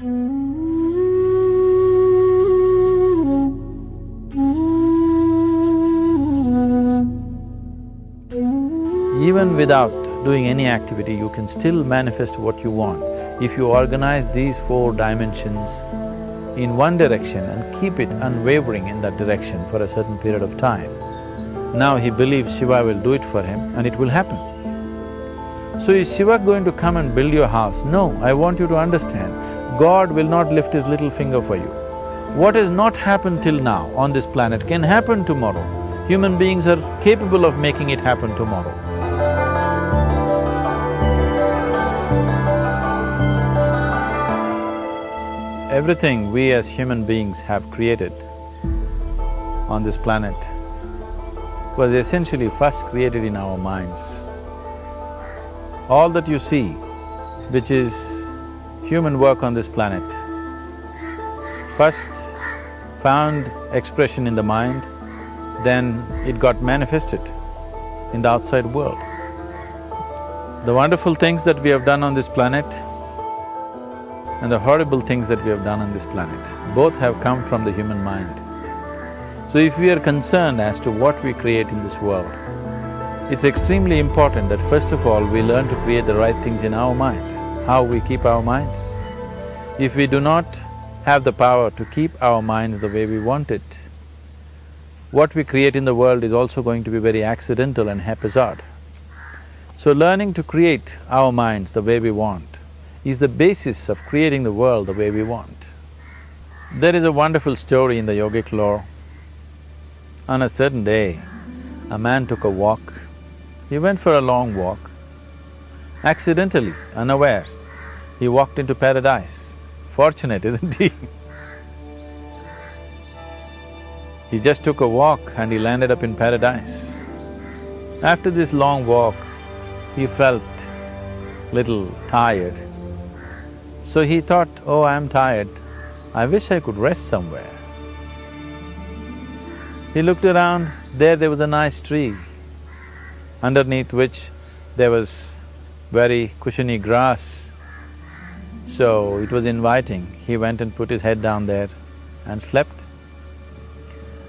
Even without doing any activity, you can still manifest what you want if you organize these 4 dimensions in one direction and keep it unwavering in that direction for a certain period of time. Now he believes Shiva will do it for him and it will happen. So is Shiva going to come and build your house? No, I want you to understand, God will not lift his little finger for you. What has not happened till now on this planet can happen tomorrow. Human beings are capable of making it happen tomorrow. Everything we as human beings have created on this planet was essentially first created in our minds. All that you see, which is human work on this planet, first found expression in the mind, then it got manifested in the outside world. The wonderful things that we have done on this planet and the horrible things that we have done on this planet, both have come from the human mind. So if we are concerned as to what we create in this world, it's extremely important that first of all we learn to create the right things in our mind, how we keep our minds. If we do not have the power to keep our minds the way we want it, what we create in the world is also going to be very accidental and haphazard. So learning to create our minds the way we want is the basis of creating the world the way we want. There is a wonderful story in the yogic lore. On a certain day, a man took a walk. He went for a long walk. Accidentally, unawares, he walked into paradise. Fortunate, isn't he? He just took a walk and he landed up in paradise. After this long walk, he felt little tired. So he thought, oh, I'm tired, I wish I could rest somewhere. He looked around, there was a nice tree, underneath which there was very cushiony grass. So it was inviting. He went and put his head down there and slept.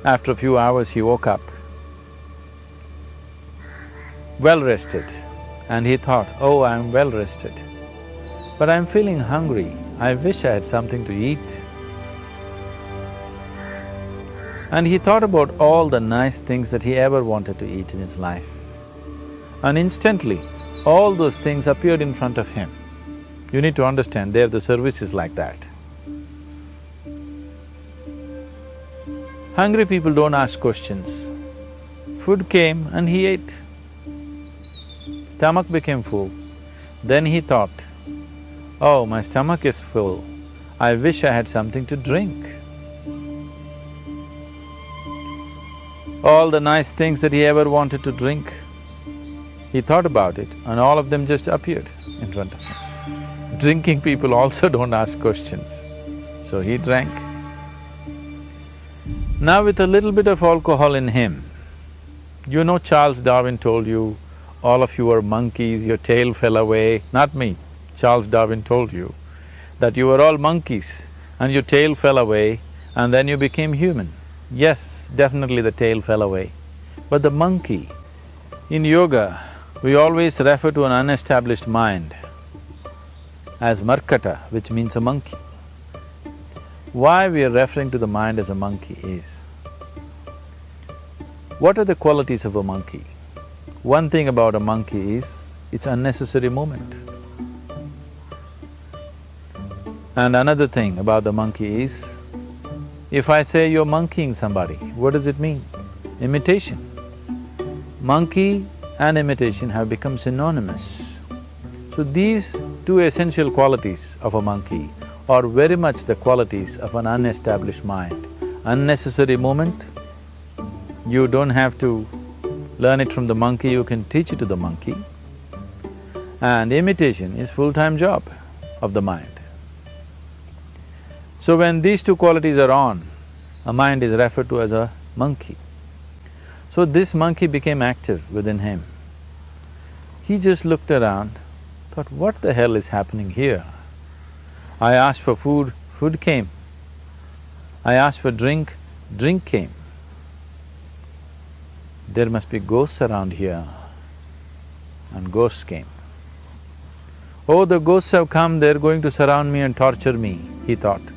After a few hours, he woke up, well rested, and he thought, oh, I'm well rested, but I'm feeling hungry, I wish I had something to eat. And he thought about all the nice things that he ever wanted to eat in his life. And instantly, all those things appeared in front of him. You need to understand, there the service is like that. Hungry people don't ask questions. Food came and he ate. Stomach became full. Then he thought, oh, my stomach is full, I wish I had something to drink. All the nice things that he ever wanted to drink, he thought about it and all of them just appeared in front of him. Drinking people also don't ask questions, so he drank. Now with a little bit of alcohol in him, you know Charles Darwin told you, all of you are monkeys, your tail fell away. Not me, Charles Darwin told you that you were all monkeys and your tail fell away and then you became human. Yes, definitely the tail fell away. But the monkey, in yoga, we always refer to an unestablished mind as markata, which means a monkey. Why we are referring to the mind as a monkey is, what are the qualities of a monkey? One thing about a monkey is, it's unnecessary movement. And another thing about the monkey is, if I say you're monkeying somebody, what does it mean? Imitation. Monkey and imitation have become synonymous. So these two essential qualities of a monkey are very much the qualities of an unestablished mind. Unnecessary movement, you don't have to learn it from the monkey, you can teach it to the monkey. And imitation is full-time job of the mind. So when these two qualities are on, a mind is referred to as a monkey. So this monkey became active within him. He just looked around, thought, what the hell is happening here? I asked for food, food came. I asked for drink, drink came. There must be ghosts around here, and ghosts came. Oh, the ghosts have come, they're going to surround me and torture me, he thought.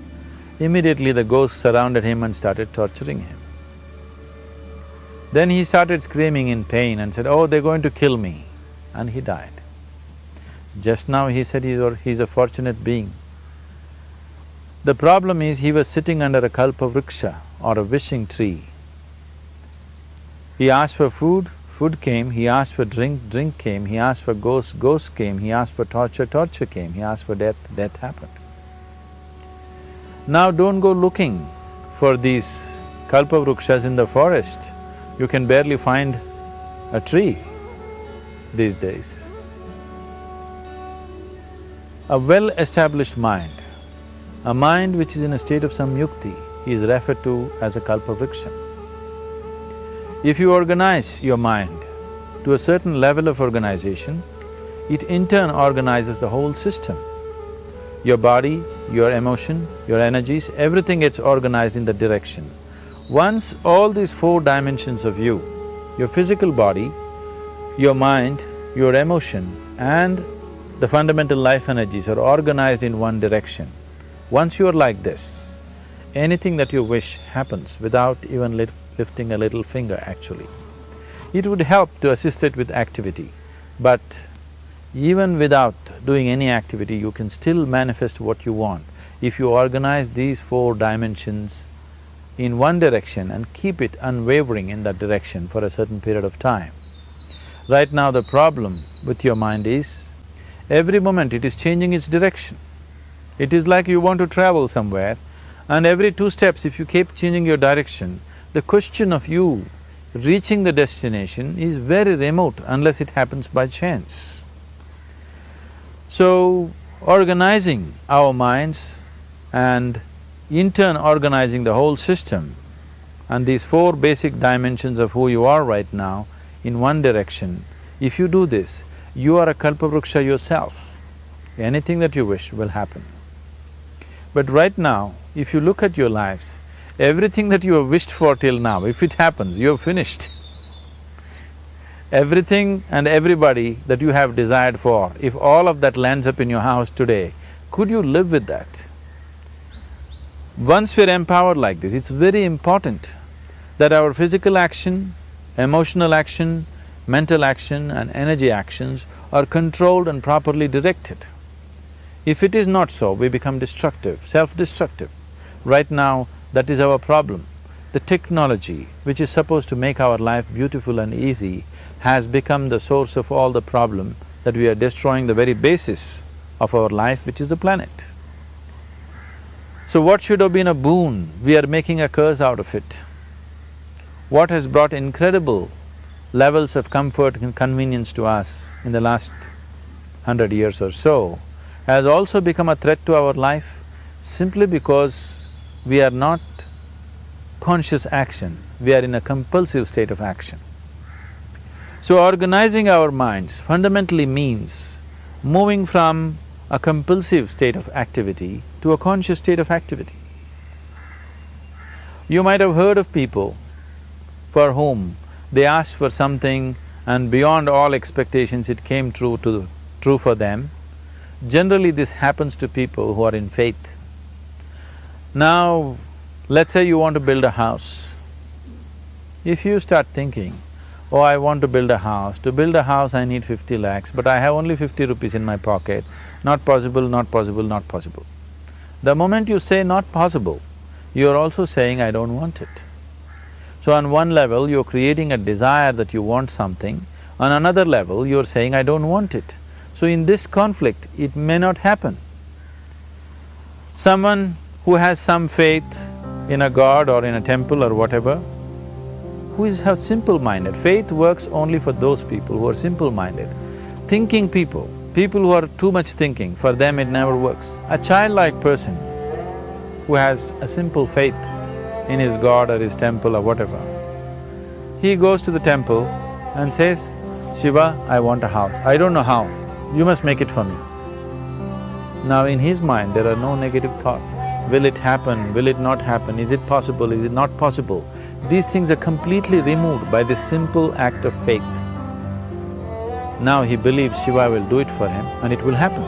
Immediately the ghosts surrounded him and started torturing him. Then he started screaming in pain and said, oh, they're going to kill me, and he died. Just now he said he's a fortunate being. The problem is he was sitting under a kalpavriksha or a wishing tree. He asked for food, food came. He asked for drink, drink came. He asked for ghosts, ghosts came. He asked for torture, torture came. He asked for death, death happened. Now don't go looking for these kalpavrukshas in the forest. You can barely find a tree these days. A well-established mind, a mind which is in a state of samyukti, is referred to as a kalpavriksha. If you organize your mind to a certain level of organization, it in turn organizes the whole system. Your body, your emotion, your energies, everything gets organized in that direction. Once all these four dimensions of you, your physical body, your mind, your emotion and the fundamental life energies are organized in one direction. Once you are like this, anything that you wish happens without even lifting a little finger actually. It would help to assist it with activity, but even without doing any activity, you can still manifest what you want if you organize these four dimensions in one direction and keep it unwavering in that direction for a certain period of time. Right now the problem with your mind is, every moment it is changing its direction. It is like you want to travel somewhere and every 2 steps if you keep changing your direction, the question of you reaching the destination is very remote unless it happens by chance. So, organizing our minds and in turn organizing the whole system and these four basic dimensions of who you are right now in one direction, if you do this, you are a kalpavruksha yourself. Anything that you wish will happen. But right now, if you look at your lives, everything that you have wished for till now, if it happens, you have finished. Everything and everybody that you have desired for, if all of that lands up in your house today, could you live with that? Once we're empowered like this, it's very important that our physical action, emotional action, mental action and energy actions are controlled and properly directed. If it is not so, we become destructive, self-destructive. Right now, that is our problem. The technology, which is supposed to make our life beautiful and easy, has become the source of all the problem that we are destroying the very basis of our life, which is the planet. So what should have been a boon, we are making a curse out of it. What has brought incredible levels of comfort and convenience to us in the last 100 years or so has also become a threat to our life simply because we are not conscious action, we are in a compulsive state of action. So organizing our minds fundamentally means moving from a compulsive state of activity to a conscious state of activity. You might have heard of people for whom they asked for something and beyond all expectations it came true for them. Generally this happens to people who are in faith. Now, let's say you want to build a house. If you start thinking, oh, I want to build a house, to build a house I need 50 lakhs, but I have only 50 rupees in my pocket, not possible, not possible, not possible. The moment you say not possible, you are also saying I don't want it. So on one level, you're creating a desire that you want something, on another level, you're saying I don't want it. So in this conflict, it may not happen. Someone who has some faith in a god or in a temple or whatever, who is simple-minded, faith works only for those people who are simple-minded. Thinking people, people who are too much thinking, for them it never works. A childlike person who has a simple faith in his god or his temple or whatever, he goes to the temple and says, Shiva, I want a house. I don't know how, you must make it for me. Now in his mind there are no negative thoughts. Will it happen? Will it not happen? Is it possible? Is it not possible? These things are completely removed by this simple act of faith. Now he believes Shiva will do it for him and it will happen.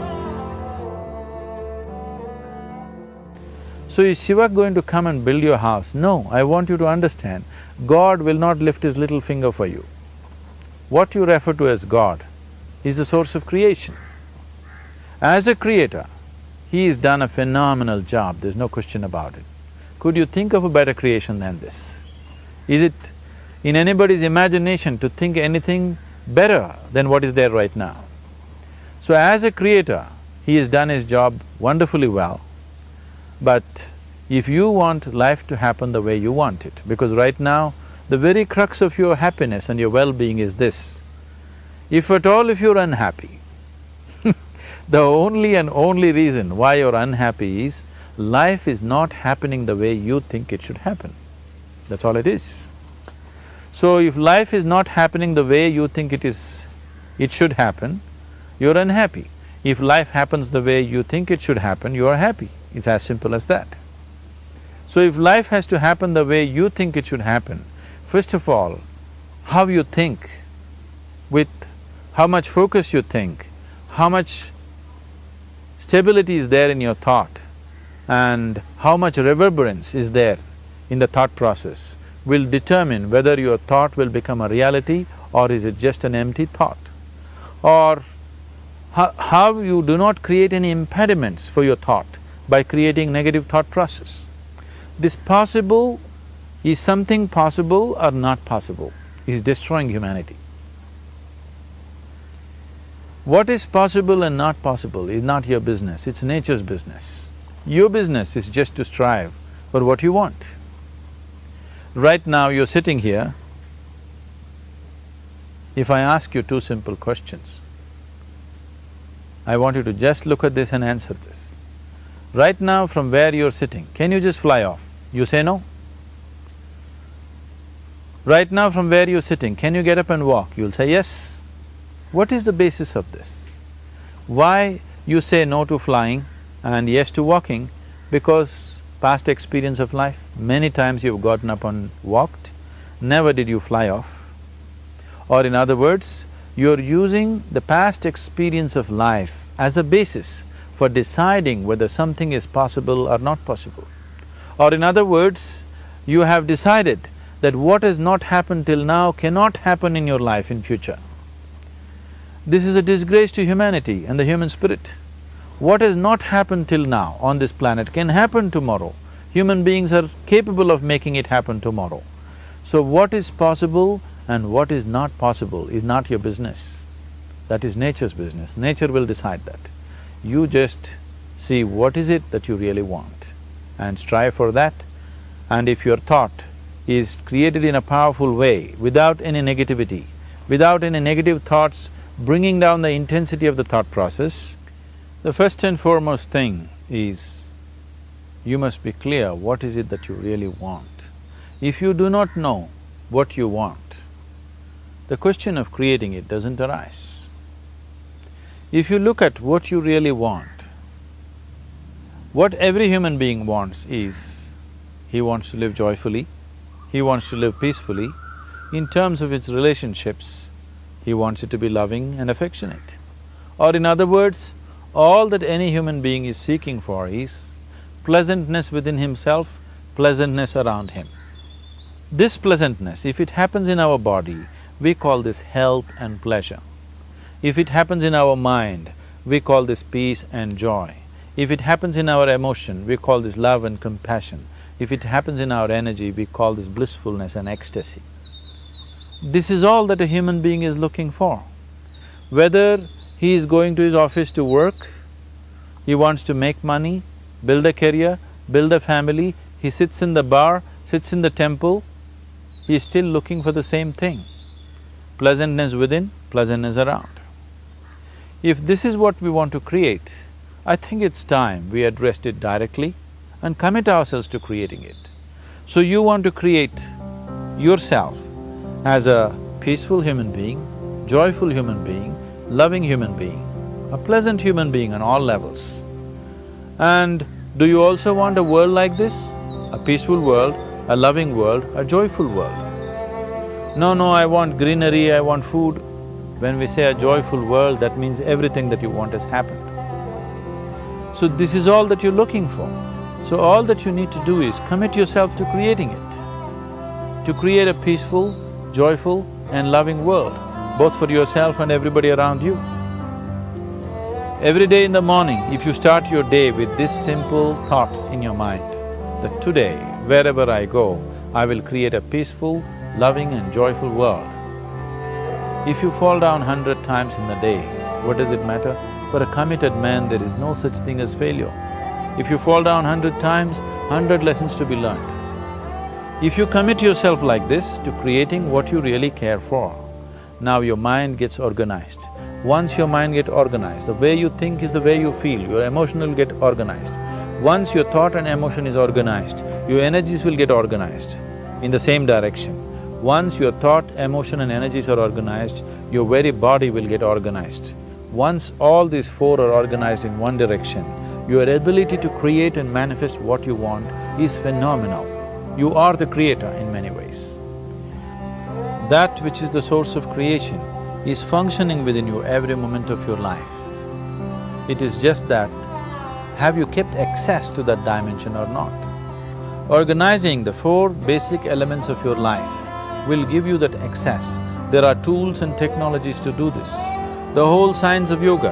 So is Shiva going to come and build your house? No, I want you to understand, God will not lift his little finger for you. What you refer to as God is the source of creation. As a creator, he has done a phenomenal job, there's no question about it. Could you think of a better creation than this? Is it in anybody's imagination to think anything better than what is there right now? So as a creator, he has done his job wonderfully well. But if you want life to happen the way you want it, because right now, the very crux of your happiness and your well-being is this. If at all if you're unhappy, the only and only reason why you're unhappy is life is not happening the way you think it should happen. That's all it is. So if life is not happening the way you think it should happen, you're unhappy. If life happens the way you think it should happen, you are happy. It's as simple as that. So if life has to happen the way you think it should happen, first of all, how you think, with how much focus you think, how much stability is there in your thought, and how much reverberance is there in the thought process will determine whether your thought will become a reality or is it just an empty thought. Or how you do not create any impediments for your thought by creating negative thought process. This possible is something possible or not possible, is destroying humanity. What is possible and not possible is not your business, it's nature's business. Your business is just to strive for what you want. Right now you're sitting here, if I ask you two simple questions, I want you to just look at this and answer this. Right now from where you're sitting, can you just fly off? You say no. Right now from where you're sitting, can you get up and walk? You'll say yes. What is the basis of this? Why you say no to flying and yes to walking? Because past experience of life, many times you've gotten up and walked, never did you fly off. Or in other words, you're using the past experience of life as a basis for deciding whether something is possible or not possible. Or in other words, you have decided that what has not happened till now cannot happen in your life in future. This is a disgrace to humanity and the human spirit. What has not happened till now on this planet can happen tomorrow. Human beings are capable of making it happen tomorrow. So what is possible and what is not possible is not your business. That is nature's business. Nature will decide that. You just see what is it that you really want and strive for that. And if your thought is created in a powerful way, without any negativity, without any negative thoughts bringing down the intensity of the thought process, the first and foremost thing is you must be clear what is it that you really want. If you do not know what you want, the question of creating it doesn't arise. If you look at what you really want, what every human being wants is, he wants to live joyfully, he wants to live peacefully. In terms of its relationships, he wants it to be loving and affectionate. Or in other words, all that any human being is seeking for is pleasantness within himself, pleasantness around him. This pleasantness, if it happens in our body, we call this health and pleasure. If it happens in our mind, we call this peace and joy. If it happens in our emotion, we call this love and compassion. If it happens in our energy, we call this blissfulness and ecstasy. This is all that a human being is looking for. Whether he is going to his office to work, he wants to make money, build a career, build a family, he sits in the bar, sits in the temple, he is still looking for the same thing. Pleasantness within, pleasantness around. If this is what we want to create, I think it's time we addressed it directly and commit ourselves to creating it. So you want to create yourself as a peaceful human being, joyful human being, loving human being, a pleasant human being on all levels. And do you also want a world like this? A peaceful world, a loving world, a joyful world? No, I want greenery, I want food. When we say a joyful world, that means everything that you want has happened. So this is all that you're looking for. So all that you need to do is commit yourself to creating it, to create a peaceful, joyful and loving world, both for yourself and everybody around you. Every day in the morning, if you start your day with this simple thought in your mind, that today, wherever I go, I will create a peaceful, loving and joyful world. If you fall down 100 times in the day, what does it matter? For a committed man, there is no such thing as failure. If you fall down 100 times, 100 lessons to be learnt. If you commit yourself like this to creating what you really care for, now your mind gets organized. Once your mind gets organized, the way you think is the way you feel, your emotion will get organized. Once your thought and emotion is organized, your energies will get organized in the same direction. Once your thought, emotion and energies are organized, your very body will get organized. Once all these four are organized in one direction, your ability to create and manifest what you want is phenomenal. You are the creator in many ways. That which is the source of creation is functioning within you every moment of your life. It is just that, have you kept access to that dimension or not? Organizing the four basic elements of your life will give you that access. There are tools and technologies to do this. The whole science of yoga,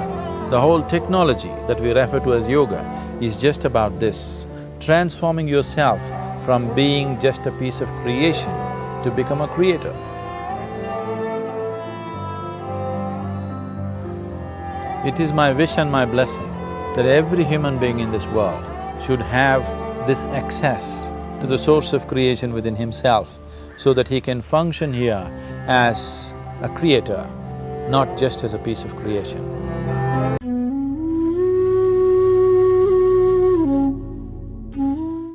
the whole technology that we refer to as yoga is just about this, transforming yourself from being just a piece of creation to become a creator. It is my wish and my blessing that every human being in this world should have this access to the source of creation within himself so that he can function here as a creator, not just as a piece of creation.